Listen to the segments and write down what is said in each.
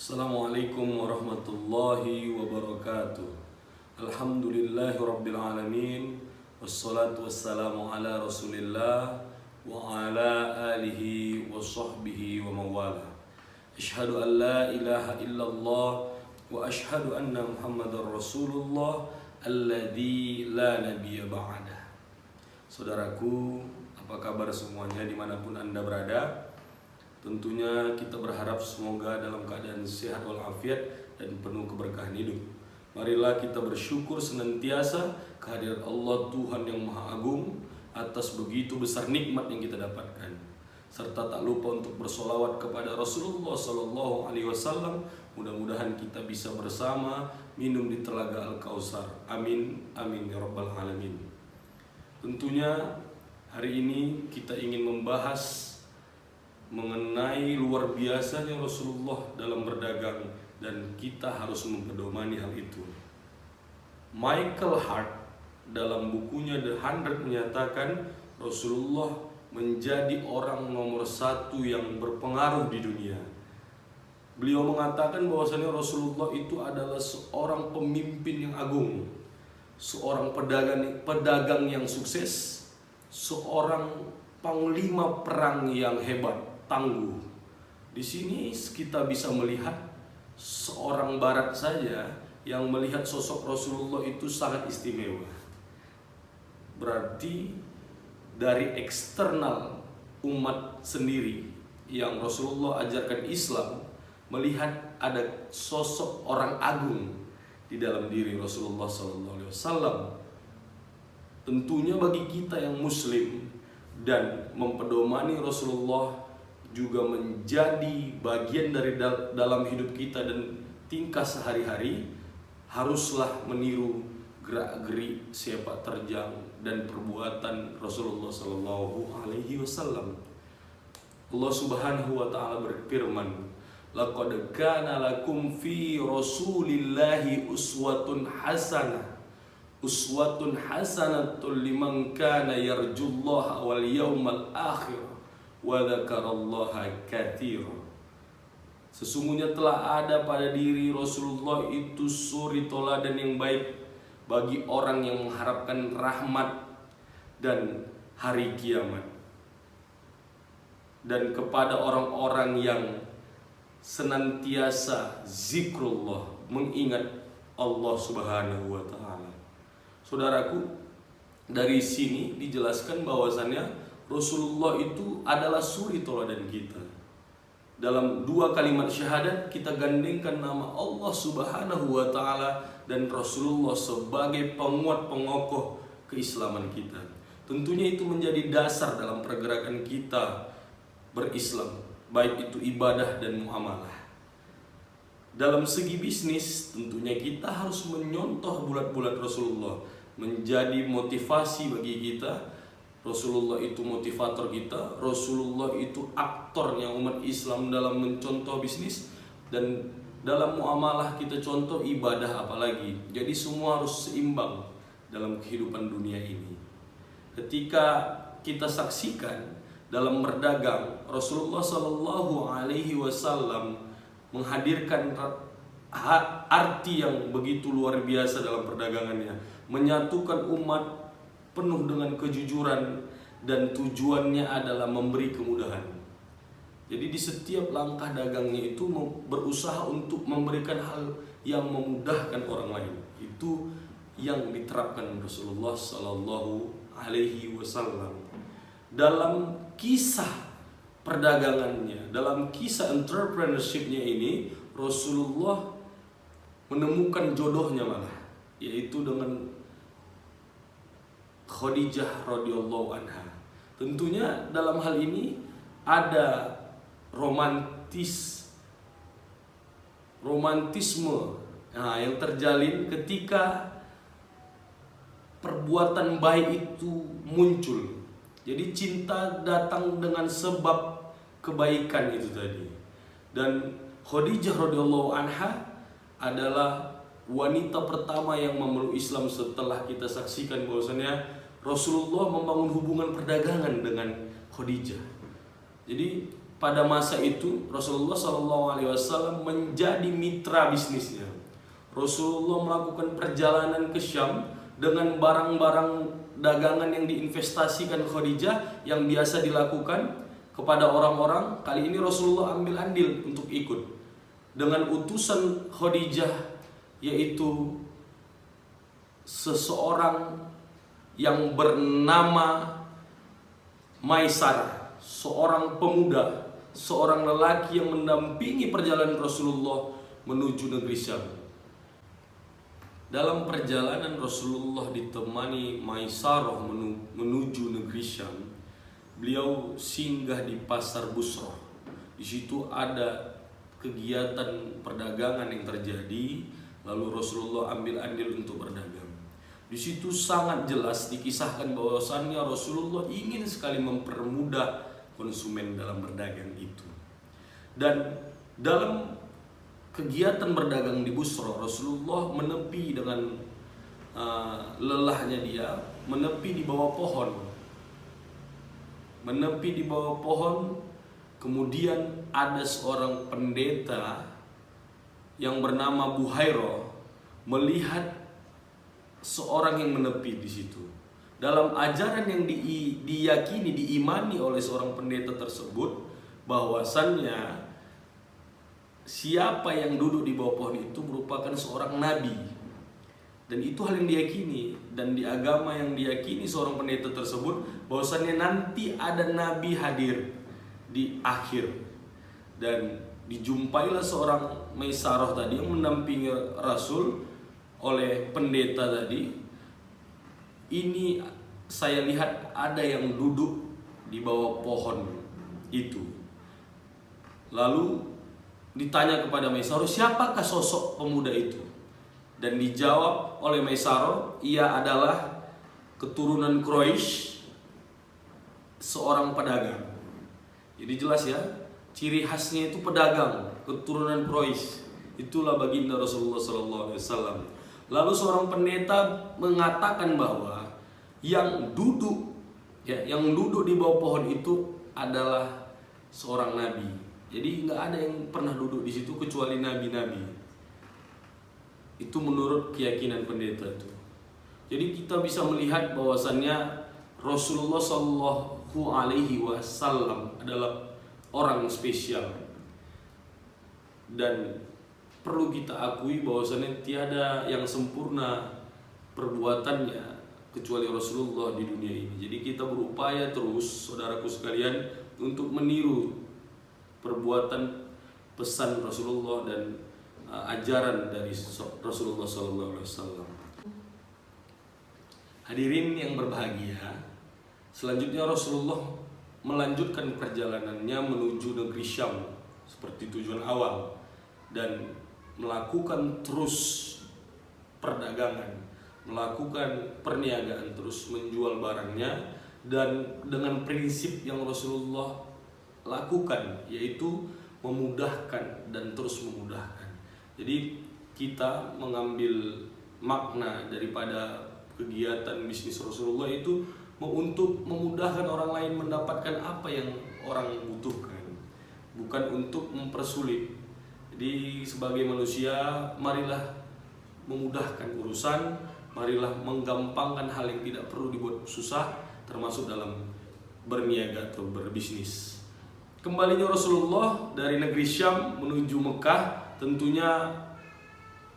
Assalamualaikum warahmatullahi wabarakatuh. Alhamdulillahi rabbil alamin. Wassalatu wassalamu ala rasulillah wa ala alihi wa sahbihi wa mawala. Ashhadu an la ilaha illallah wa ashhadu anna muhammadar rasulullah alladzi la nabiyya ba'dah. Saudaraku, apa kabar semuanya dimanapun Anda berada? Tentunya kita berharap semoga dalam keadaan sehat walafiat dan penuh keberkahan hidup. Marilah kita bersyukur senantiasa kehadirat Allah Tuhan yang Maha Agung atas begitu besar nikmat yang kita dapatkan. Serta tak lupa untuk bersolawat kepada Rasulullah SAW. Mudah-mudahan kita bisa bersama minum di telaga Al-Kautsar. Amin, amin ya rabbal alamin. Tentunya hari ini kita ingin membahas mengenai luar biasanya Rasulullah dalam berdagang, dan kita harus mempedomani hal itu. Michael Hart dalam bukunya The 100 menyatakan Rasulullah menjadi orang nomor satu yang berpengaruh di dunia. Beliau mengatakan bahwasanya Rasulullah itu adalah seorang pemimpin yang agung, seorang pedagang yang sukses, seorang panglima perang yang hebat, tangguh. Di sini kita bisa melihat seorang barat saja yang melihat sosok Rasulullah itu sangat istimewa. Berarti dari eksternal umat sendiri yang Rasulullah ajarkan Islam, melihat ada sosok orang agung di dalam diri Rasulullah SAW. Tentunya bagi kita yang muslim dan mempedomani Rasulullah juga menjadi bagian dari dalam hidup kita dan tingkah sehari-hari, haruslah meniru gerak-gerik, sepak terjang dan perbuatan Rasulullah SAW. Allah Subhanahu wa taala berfirman, "Laqad kana lakum fi Rasulillahi uswatun hasanatun liman kana yarjullaha wal yawmal akhir wa dzakarallaha katsira." Sesungguhnya telah ada pada diri Rasulullah itu suri toladan yang baik bagi orang yang mengharapkan rahmat dan hari kiamat, dan kepada orang-orang yang senantiasa zikrullah, mengingat Allah Subhanahu wa taala. Saudaraku, dari sini dijelaskan bahwasannya Rasulullah itu adalah suri toladan kita. Dalam dua kalimat syahadat kita gandengkan nama Allah Subhanahu wa taala dan Rasulullah sebagai penguat pengokoh keislaman kita. Tentunya itu menjadi dasar dalam pergerakan kita berislam, baik itu ibadah dan muamalah. Dalam segi bisnis, tentunya kita harus menyontoh bulat-bulat Rasulullah, menjadi motivasi bagi kita. Rasulullah itu motivator kita, Rasulullah itu aktornya umat Islam dalam mencontoh bisnis, dan dalam muamalah kita contoh ibadah apalagi. Jadi semua harus seimbang dalam kehidupan dunia ini. Ketika kita saksikan dalam berdagang, Rasulullah SAW menghadirkan arti yang begitu luar biasa dalam perdagangannya, menyatukan umat penuh dengan kejujuran, dan tujuannya adalah memberi kemudahan. Jadi di setiap langkah dagangnya itu berusaha untuk memberikan hal yang memudahkan orang lain. Itu yang diterapkan Rasulullah SAW. Dalam kisah perdagangannya, dalam kisah entrepreneurship-nya ini, Rasulullah menemukan jodohnya malah, yaitu dengan Khadijah radhiyallahu anha. Tentunya dalam hal ini ada romantisme yang terjalin ketika perbuatan baik itu muncul. Jadi cinta datang dengan sebab kebaikan itu tadi. Dan Khadijah radhiyallahu anha adalah wanita pertama yang memeluk Islam setelah kita saksikan bahwasanya Rasulullah membangun hubungan perdagangan dengan Khadijah. Jadi pada masa itu Rasulullah SAW menjadi mitra bisnisnya. Rasulullah melakukan perjalanan ke Syam dengan barang-barang dagangan yang diinvestasikan Khadijah yang biasa dilakukan kepada orang-orang. Kali ini Rasulullah ambil andil untuk ikut dengan utusan Khadijah, yaitu seseorang yang bernama Maisarah, seorang pemuda, seorang lelaki yang mendampingi perjalanan Rasulullah menuju negeri Syam. Dalam perjalanan Rasulullah ditemani Maisarah menuju negeri Syam, beliau singgah di pasar Busrah. Di situ ada kegiatan perdagangan yang terjadi, lalu Rasulullah ambil andil untuk berdagang. Di situ sangat jelas dikisahkan bahwasannya Rasulullah ingin sekali mempermudah konsumen dalam berdagang itu. Dan dalam kegiatan berdagang di Busrah, Rasulullah menepi dengan lelahnya dia, menepi di bawah pohon. Menepi di bawah pohon, kemudian ada seorang pendeta yang bernama Buhairah melihat seorang yang menepi di situ. Dalam ajaran yang diyakini, diimani oleh seorang pendeta tersebut, bahwasannya siapa yang duduk di bawah pohon itu merupakan seorang nabi. Dan itu hal yang diyakini, dan di agama yang diyakini seorang pendeta tersebut, bahwasannya nanti ada nabi hadir di akhir. Dan dijumpailah seorang Maisarah tadi yang mendampingi Rasul oleh pendeta tadi. Ini saya lihat ada yang duduk di bawah pohon itu. Lalu ditanya kepada Maisarah, siapakah sosok pemuda itu? Dan dijawab oleh Maisarah, ia adalah keturunan Quraisy, seorang pedagang. Jadi jelas ya, ciri khasnya itu pedagang, keturunan Quraisy. Itulah baginda Rasulullah SAW. Lalu seorang pendeta mengatakan bahwa yang duduk di bawah pohon itu adalah seorang nabi. Jadi nggak ada yang pernah duduk di situ kecuali nabi-nabi. Itu menurut keyakinan pendeta itu. Jadi kita bisa melihat bahwasannya Rasulullah SAW adalah orang spesial. Dan perlu kita akui bahwasannya tiada yang sempurna perbuatannya kecuali Rasulullah di dunia ini. Jadi kita berupaya terus, saudaraku sekalian, untuk meniru perbuatan, pesan Rasulullah dan ajaran dari Rasulullah SAW. Hadirin yang berbahagia, selanjutnya Rasulullah melanjutkan perjalanannya menuju negeri Syam seperti tujuan awal, dan melakukan terus perdagangan, melakukan perniagaan, terus menjual barangnya, dan dengan prinsip yang Rasulullah lakukan, yaitu memudahkan dan terus memudahkan. Jadi kita mengambil makna daripada kegiatan bisnis Rasulullah itu untuk memudahkan orang lain mendapatkan apa yang orang butuhkan, bukan untuk mempersulit. Jadi sebagai manusia, marilah memudahkan urusan, marilah menggampangkan hal yang tidak perlu dibuat susah, termasuk dalam berniaga atau berbisnis. Kembalinya Rasulullah dari negeri Syam menuju Mekah tentunya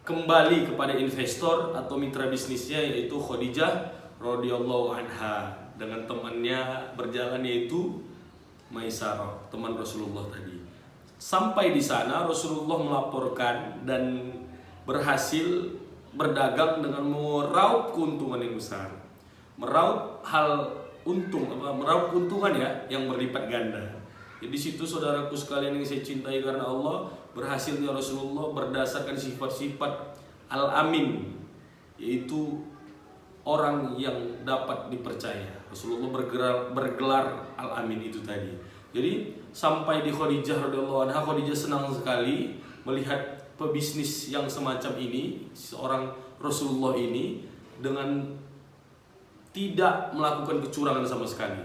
kembali kepada investor atau mitra bisnisnya, yaitu Khadijah radhiyallahu anha, dengan temannya berjalan, yaitu Maisarah, teman Rasulullah tadi. Sampai di sana Rasulullah melaporkan dan berhasil berdagang dengan meraup keuntungan yang besar. Meraup keuntungan ya yang berlipat ganda. Jadi situ saudaraku sekalian yang saya cintai karena Allah, berhasilnya Rasulullah berdasarkan sifat-sifat Al-Amin, yaitu orang yang dapat dipercaya. Rasulullah bergelar Al-Amin itu tadi. Jadi sampai di Khadijah radhiyallahu anha, Khadijah senang sekali melihat pebisnis yang semacam ini, seorang Rasulullah ini, dengan tidak melakukan kecurangan sama sekali.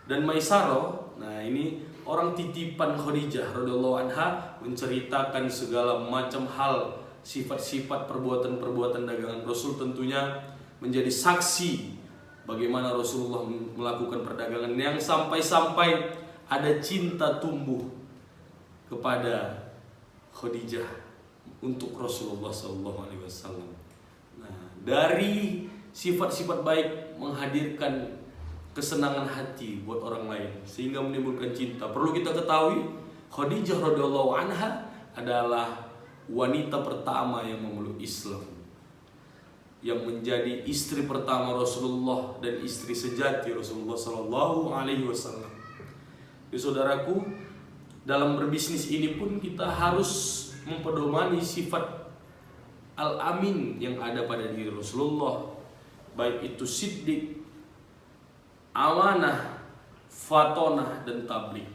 Dan Maisarah, nah ini orang titipan Khadijah radhiyallahu anha, menceritakan segala macam hal, sifat-sifat, perbuatan-perbuatan dagangan Rasul, tentunya menjadi saksi bagaimana Rasulullah melakukan perdagangan yang sampai-sampai ada cinta tumbuh kepada Khadijah untuk Rasulullah SAW. Nah, dari sifat-sifat baik menghadirkan kesenangan hati buat orang lain sehingga menimbulkan cinta. Perlu kita ketahui, Khadijah radhiyallahu anha adalah wanita pertama yang memeluk Islam, yang menjadi istri pertama Rasulullah dan istri sejati Rasulullah Sallallahu Alaihi Wasallam. Jadi saudaraku, dalam berbisnis ini pun kita harus mempedomani sifat al-amin yang ada pada diri Rasulullah, baik itu siddiq, amanah, fatonah, dan tabligh.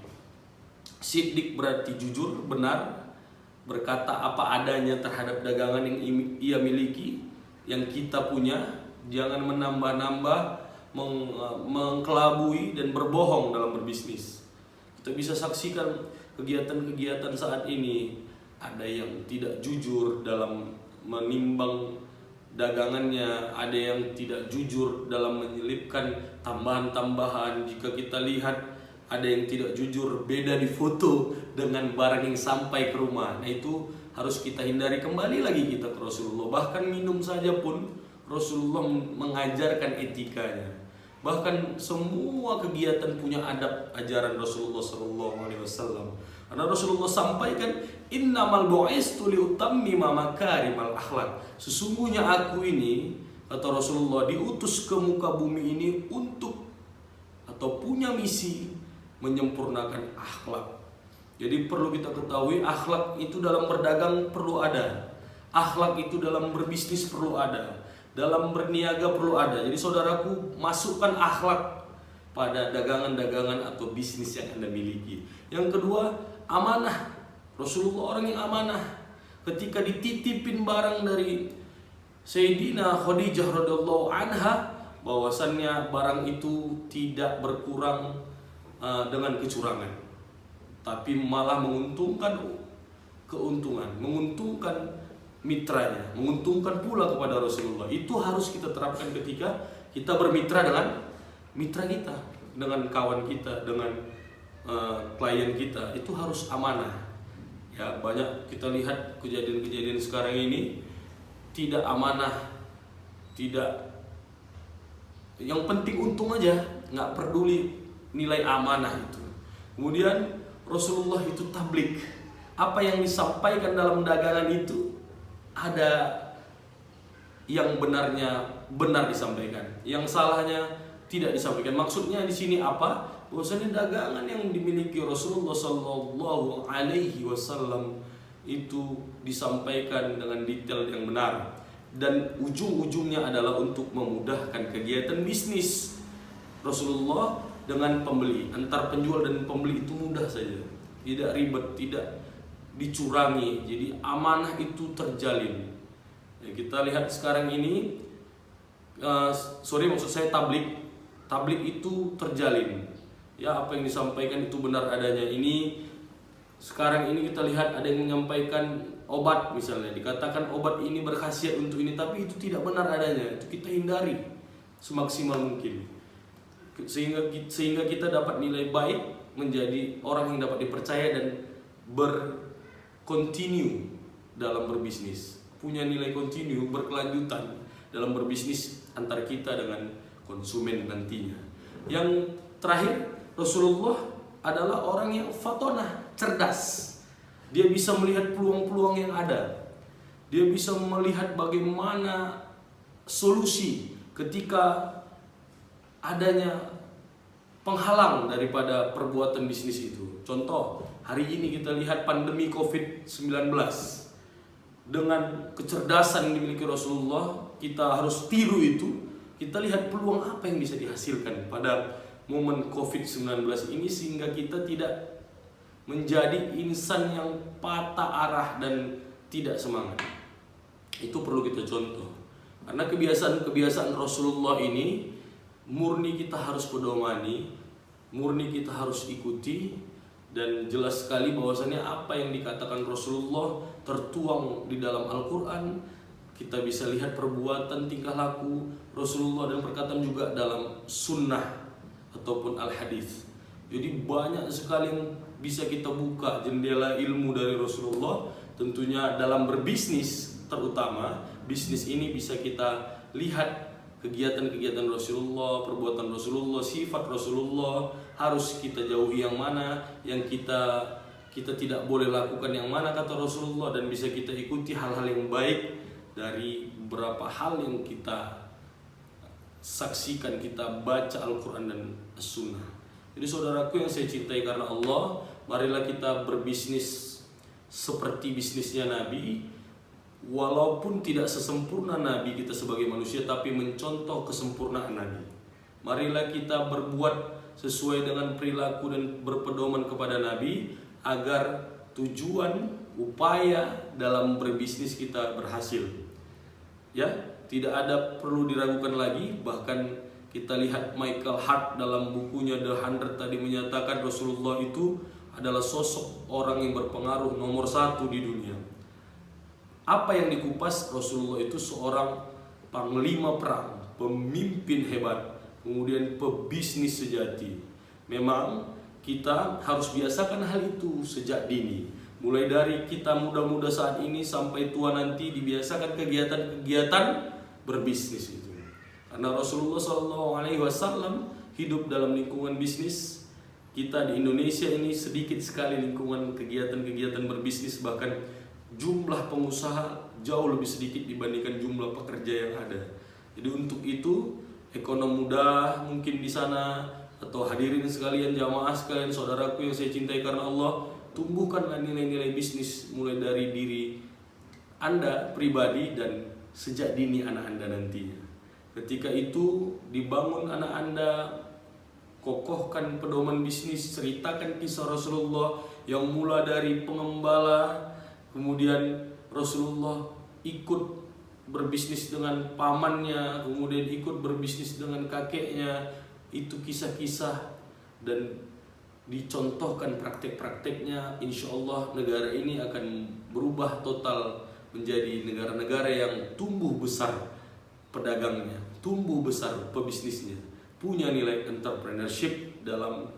Siddiq berarti jujur, benar, berkata apa adanya terhadap dagangan yang ia miliki, yang kita punya, jangan menambah-nambah, mengkelabui dan berbohong dalam berbisnis. Kita bisa saksikan kegiatan-kegiatan saat ini, ada yang tidak jujur dalam menimbang dagangannya, ada yang tidak jujur dalam menyelipkan tambahan-tambahan. Jika kita lihat, ada yang tidak jujur beda di foto dengan barang yang sampai ke rumah. Nah, itu harus kita hindari. Kembali lagi kita ke Rasulullah. Bahkan minum saja pun Rasulullah mengajarkan etikanya. Bahkan semua kegiatan punya adab ajaran Rasulullah SAW. Karena Rasulullah sampaikan, innamal bu'istu liutammima makarimal akhlak. Sesungguhnya aku ini, kata Rasulullah, diutus ke muka bumi ini untuk atau punya misi menyempurnakan akhlak. Jadi perlu kita ketahui, akhlak itu dalam berdagang perlu ada, akhlak itu dalam berbisnis perlu ada, dalam berniaga perlu ada. Jadi saudaraku, masukkan akhlak pada dagangan-dagangan atau bisnis yang Anda miliki. Yang kedua, amanah. Rasulullah orang yang amanah. Ketika dititipin barang dari Sayyidina Khadijah radhiyallahu anha, bahwasannya barang itu tidak berkurang dengan kecurangan, tapi malah menguntungkan mitranya, menguntungkan pula kepada Rasulullah. Itu harus kita terapkan ketika kita bermitra dengan mitra kita, dengan kawan kita, dengan klien kita. Itu harus amanah. Ya, banyak kita lihat kejadian-kejadian sekarang ini tidak amanah, tidak, yang penting untung aja, nggak peduli nilai amanah itu. Kemudian Rasulullah itu tabligh. Apa yang disampaikan dalam dagangan itu ada yang benarnya benar disampaikan, yang salahnya tidak disampaikan. Maksudnya di sini apa? Bahwasanya dagangan yang dimiliki Rasulullah Sallallahu Alaihi Wasallam itu disampaikan dengan detail yang benar, dan ujung-ujungnya adalah untuk memudahkan kegiatan bisnis Rasulullah dengan pembeli. Antar penjual dan pembeli itu mudah saja, tidak ribet, tidak dicurangi. Jadi amanah itu terjalin. Ya, kita lihat sekarang ini, maksud saya tabligh itu terjalin. Ya, apa yang disampaikan itu benar adanya. Ini sekarang ini kita lihat ada yang menyampaikan obat misalnya, dikatakan obat ini berkhasiat untuk ini, tapi itu tidak benar adanya. Itu kita hindari semaksimal mungkin, sehingga kita dapat nilai baik, menjadi orang yang dapat dipercaya dan berkontinu dalam berbisnis, punya nilai kontinu, berkelanjutan dalam berbisnis antar kita dengan konsumen nantinya. Yang terakhir, Rasulullah adalah orang yang fatonah, cerdas. Dia bisa melihat peluang-peluang yang ada. Dia bisa melihat bagaimana solusi ketika adanya penghalang daripada perbuatan bisnis itu. Contoh, hari ini kita lihat pandemi COVID-19. Dengan kecerdasan yang dimiliki Rasulullah, kita harus tiru itu. Kita lihat peluang apa yang bisa dihasilkan pada momen COVID-19 ini, sehingga kita tidak menjadi insan yang patah arah dan tidak semangat. Itu perlu kita contoh. Karena kebiasaan-kebiasaan Rasulullah ini murni kita harus pedomani, murni kita harus ikuti, dan jelas sekali bahwasannya apa yang dikatakan Rasulullah tertuang di dalam Al-Quran. Kita bisa lihat perbuatan tingkah laku Rasulullah dan perkataan juga dalam sunnah ataupun al-hadis. Jadi banyak sekali yang bisa kita buka jendela ilmu dari Rasulullah. Tentunya dalam berbisnis, terutama bisnis ini bisa kita lihat kegiatan-kegiatan Rasulullah, perbuatan Rasulullah, sifat Rasulullah. Harus kita jauhi yang mana, yang kita tidak boleh lakukan yang mana kata Rasulullah, dan bisa kita ikuti hal-hal yang baik dari beberapa hal yang kita saksikan, kita baca Al-Quran dan As-Sunnah. Jadi saudaraku yang saya cintai karena Allah, marilah kita berbisnis seperti bisnisnya Nabi. Walaupun tidak sesempurna Nabi kita sebagai manusia, tapi mencontoh kesempurnaan Nabi. Marilah kita berbuat sesuai dengan perilaku dan berpedoman kepada Nabi, agar tujuan, upaya dalam berbisnis kita berhasil. Ya, tidak ada perlu diragukan lagi. Bahkan kita lihat Michael Hart dalam bukunya The 100 tadi menyatakan Rasulullah itu adalah sosok orang yang berpengaruh nomor 1 di dunia. Apa yang dikupas? Rasulullah itu seorang panglima perang, pemimpin hebat, kemudian pebisnis sejati. Memang kita harus biasakan hal itu sejak dini. Mulai dari kita muda-muda saat ini sampai tua nanti, dibiasakan kegiatan-kegiatan berbisnis itu. Karena Rasulullah SAW hidup dalam lingkungan bisnis. Kita di Indonesia ini sedikit sekali lingkungan kegiatan-kegiatan berbisnis, bahkan jumlah pengusaha jauh lebih sedikit dibandingkan jumlah pekerja yang ada. Jadi untuk itu, ekonom muda mungkin di sana, atau hadirin sekalian, jamaah sekalian, saudaraku yang saya cintai karena Allah, tumbuhkanlah nilai-nilai bisnis mulai dari diri Anda pribadi dan sejak dini anak Anda nantinya. Ketika itu dibangun anak Anda, kokohkan pedoman bisnis, ceritakan kisah Rasulullah yang mulai dari pengembala, kemudian Rasulullah ikut berbisnis dengan pamannya, kemudian ikut berbisnis dengan kakeknya. Itu kisah-kisah dan dicontohkan praktek-prakteknya. Insya Allah negara ini akan berubah total menjadi negara-negara yang tumbuh besar pedagangnya, tumbuh besar pebisnisnya, punya nilai entrepreneurship dalam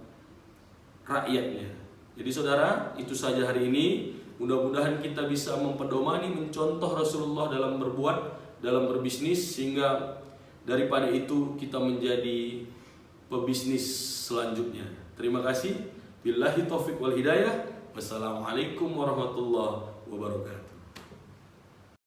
rakyatnya. Jadi saudara, itu saja hari ini. Mudah-mudahan kita bisa mempedomani, mencontoh Rasulullah dalam berbuat, dalam berbisnis, sehingga daripada itu kita menjadi pebisnis selanjutnya. Terima kasih. Billahi taufiq wal hidayah. Wassalamualaikum warahmatullahi wabarakatuh.